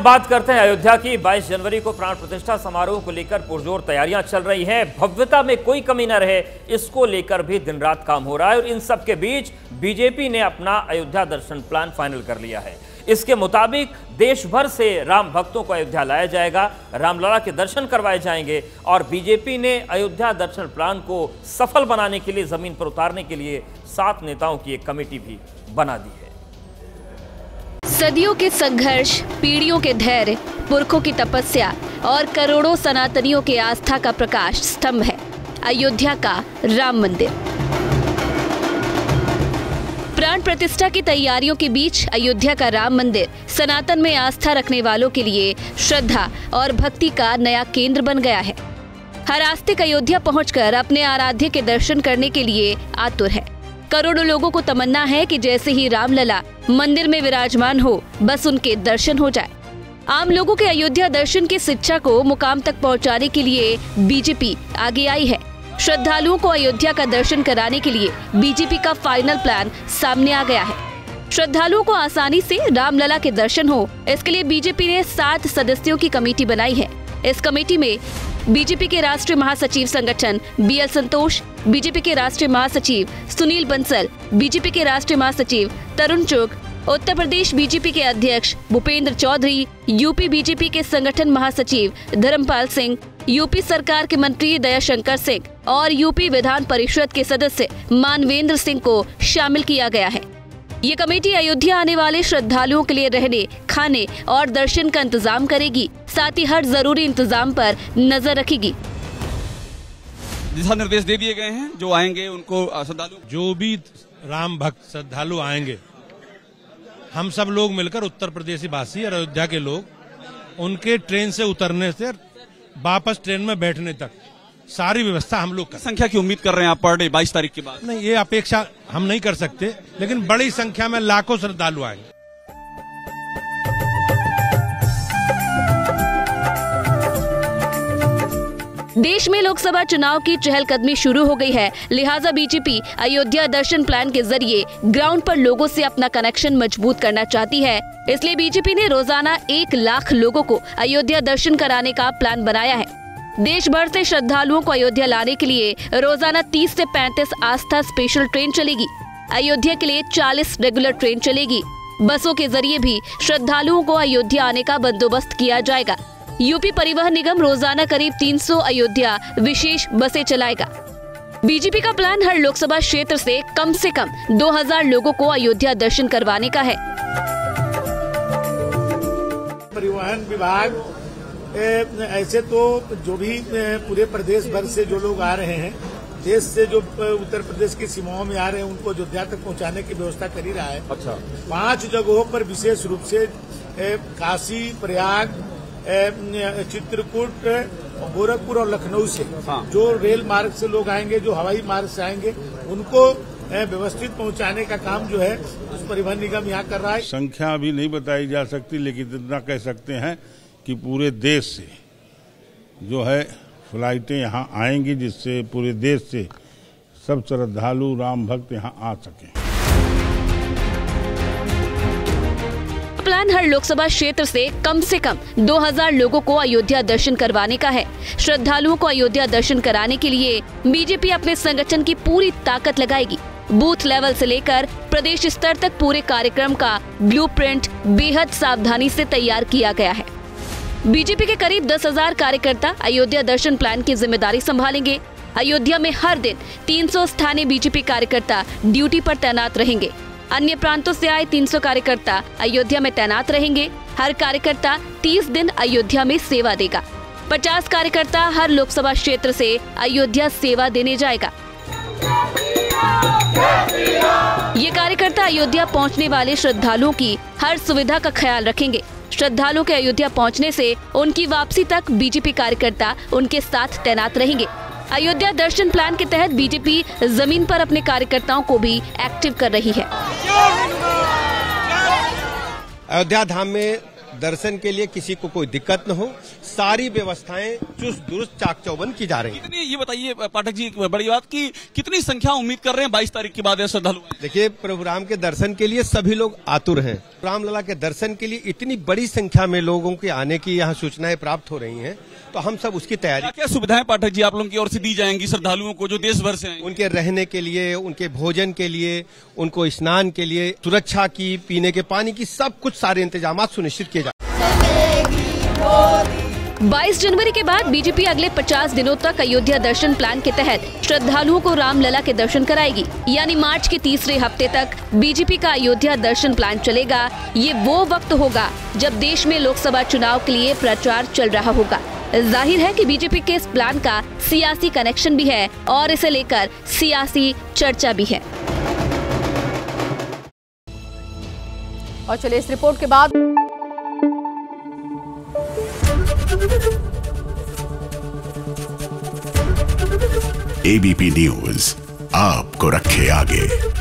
बात करते हैं अयोध्या की। 22 जनवरी को प्राण प्रतिष्ठा समारोह को लेकर पुरजोर तैयारियां चल रही हैं। भव्यता में कोई कमी न रहे, इसको लेकर भी दिन रात काम हो रहा है। और इन सब के बीच बीजेपी ने अपना अयोध्या दर्शन प्लान फाइनल कर लिया है। इसके मुताबिक देश भर से राम भक्तों को अयोध्या लाया जाएगा, रामलला के दर्शन करवाए जाएंगे। और बीजेपी ने अयोध्या दर्शन प्लान को सफल बनाने के लिए, जमीन पर उतारने के लिए 7 नेताओं की एक कमेटी भी बना दी है। सदियों के संघर्ष, पीढ़ियों के धैर्य, पुरखों की तपस्या और करोड़ों सनातनियों के आस्था का प्रकाश स्तंभ है अयोध्या का राम मंदिर। प्राण प्रतिष्ठा की तैयारियों के बीच अयोध्या का राम मंदिर सनातन में आस्था रखने वालों के लिए श्रद्धा और भक्ति का नया केंद्र बन गया है। हर आस्तिक अयोध्या पहुंचकर अपने आराध्य के दर्शन करने के लिए आतुर है। करोड़ों लोगों को तमन्ना है कि जैसे ही रामलला मंदिर में विराजमान हो, बस उनके दर्शन हो जाए। आम लोगों के अयोध्या दर्शन की शिक्षा को मुकाम तक पहुंचाने के लिए बीजेपी आगे आई है। श्रद्धालुओं को अयोध्या का दर्शन कराने के लिए बीजेपी का फाइनल प्लान सामने आ गया है। श्रद्धालुओं को आसानी से रामलला के दर्शन हो, इसके लिए बीजेपी ने 7 सदस्यों की कमेटी बनाई है। इस कमेटी में बीजेपी के राष्ट्रीय महासचिव संगठन BL संतोष, बीजेपी के राष्ट्रीय महासचिव सुनील बंसल, बीजेपी के राष्ट्रीय महासचिव तरुण चुग, उत्तर प्रदेश बीजेपी के अध्यक्ष भूपेंद्र चौधरी, यूपी बीजेपी के संगठन महासचिव धर्मपाल सिंह, यूपी सरकार के मंत्री दयाशंकर सिंह और यूपी विधान परिषद के सदस्य मानवेंद्र सिंह को शामिल किया गया है। ये कमेटी अयोध्या आने वाले श्रद्धालुओं के लिए रहने, खाने और दर्शन का इंतजाम करेगी, साथ ही हर जरूरी इंतजाम पर नजर रखेगी। दिशा निर्देश दे दिए गए हैं, जो आएंगे उनको श्रद्धालु, जो भी राम भक्त श्रद्धालु आएंगे, हम सब लोग मिलकर उत्तर प्रदेशी वासी और अयोध्या के लोग उनके ट्रेन से उतरने से वापस ट्रेन में बैठने तक सारी व्यवस्था हम लोग संख्या की उम्मीद कर रहे हैं आप पर डे 22 तारीख के बाद? नहीं, ये अपेक्षा हम नहीं कर सकते, लेकिन बड़ी संख्या में लाखों श्रद्धालु आएंगे। देश में लोकसभा चुनाव की चहलकदमी शुरू हो गई है, लिहाजा बीजेपी अयोध्या दर्शन प्लान के जरिए ग्राउंड पर लोगों से अपना कनेक्शन मजबूत करना चाहती है। इसलिए बीजेपी ने रोजाना 1 लाख लोगों को अयोध्या दर्शन कराने का प्लान बनाया है। देश भर से श्रद्धालुओं को अयोध्या लाने के लिए रोजाना 30 से 35 आस्था स्पेशल ट्रेन चलेगी। अयोध्या के लिए 40 रेगुलर ट्रेन चलेगी। बसों के जरिए भी श्रद्धालुओं को अयोध्या आने का बंदोबस्त किया जाएगा। यूपी परिवहन निगम रोजाना करीब 300 अयोध्या विशेष बसें चलाएगा। बीजेपी का प्लान हर लोकसभा क्षेत्र से कम 2000 लोगों को अयोध्या दर्शन करवाने का है। परिवहन विभाग ऐसे तो जो भी पूरे प्रदेश भर से जो लोग आ रहे हैं, देश से जो उत्तर प्रदेश की सीमाओं में आ रहे हैं, उनको अयोध्या तक पहुंचाने की व्यवस्था कर ही रहा है। अच्छा। 5 जगहों पर विशेष रूप से काशी, प्रयाग, चित्रकूट, गोरखपुर और लखनऊ से जो रेल मार्ग से लोग आएंगे, जो हवाई मार्ग से आएंगे, उनको व्यवस्थित पहुंचाने का काम जो है उस परिवहन निगम यहाँ कर रहा है। संख्या अभी नहीं बताई जा सकती, लेकिन इतना कह सकते हैं कि पूरे देश से जो है फ्लाइटें यहाँ आएंगी, जिससे पूरे देश से सब श्रद्धालु राम भक्त यहाँ आ सकें। प्लान हर लोकसभा क्षेत्र से कम 2000 लोगों को अयोध्या दर्शन करवाने का है। श्रद्धालुओं को अयोध्या दर्शन कराने के लिए बीजेपी अपने संगठन की पूरी ताकत लगाएगी। बूथ लेवल से लेकर प्रदेश स्तर तक पूरे कार्यक्रम का ब्लूप्रिंट बेहद सावधानी से तैयार किया गया है। बीजेपी के करीब 10,000 कार्यकर्ता अयोध्या दर्शन प्लान की जिम्मेदारी संभालेंगे। अयोध्या में हर दिन 300 स्थानीय बीजेपी कार्यकर्ता ड्यूटी पर तैनात रहेंगे। अन्य प्रांतों से आए 300 कार्यकर्ता अयोध्या में तैनात रहेंगे। हर कार्यकर्ता 30 दिन अयोध्या में सेवा देगा। 50 कार्यकर्ता हर लोकसभा क्षेत्र से अयोध्या सेवा देने जाएगा। ये कार्यकर्ता अयोध्या पहुंचने वाले श्रद्धालुओं की हर सुविधा का ख्याल रखेंगे। श्रद्धालुओं के अयोध्या पहुंचने से उनकी वापसी तक बीजेपी कार्यकर्ता उनके साथ तैनात रहेंगे। अयोध्या दर्शन प्लान के तहत बीजेपी जमीन पर अपने कार्यकर्ताओं को भी एक्टिव कर रही है। अयोध्या धाम में दर्शन के लिए किसी को कोई दिक्कत न हो, सारी व्यवस्थाएं चुस्त दुरुस्त चाक चौबंद की जा रही है। ये बताइए पाठक जी, बड़ी बात की कितनी संख्या उम्मीद कर रहे हैं 22 तारीख के बाद श्रद्धालु? देखिए, प्रभु राम के दर्शन के लिए सभी लोग आतुर हैं। रामलला के दर्शन के लिए इतनी बड़ी संख्या में लोगों के आने की यहाँ सूचनाएं प्राप्त हो रही हैं, तो हम सब उसकी तैयारी। क्या सुविधाएं पाठक जी आप लोगों की ओर से दी जाएंगी श्रद्धालुओं को जो देश भर से आएंगे? उनके रहने के लिए, उनके भोजन के लिए, उनको स्नान के लिए, सुरक्षा की, पीने के पानी की, सब कुछ सारे इंतजाम सुनिश्चित किए जाए। 22 जनवरी के बाद बीजेपी अगले 50 दिनों तक अयोध्या दर्शन प्लान के तहत श्रद्धालुओं को रामलला के दर्शन कराएगी। यानी मार्च के तीसरे हफ्ते तक बीजेपी का अयोध्या दर्शन प्लान चलेगा। ये वो वक्त होगा जब देश में लोकसभा चुनाव के लिए प्रचार चल रहा होगा। जाहिर है कि बीजेपी के इस प्लान का सियासी कनेक्शन भी है और इसे लेकर सियासी चर्चा भी है। और चलिए इस रिपोर्ट के बाद एबीपी न्यूज आपको रखे आगे।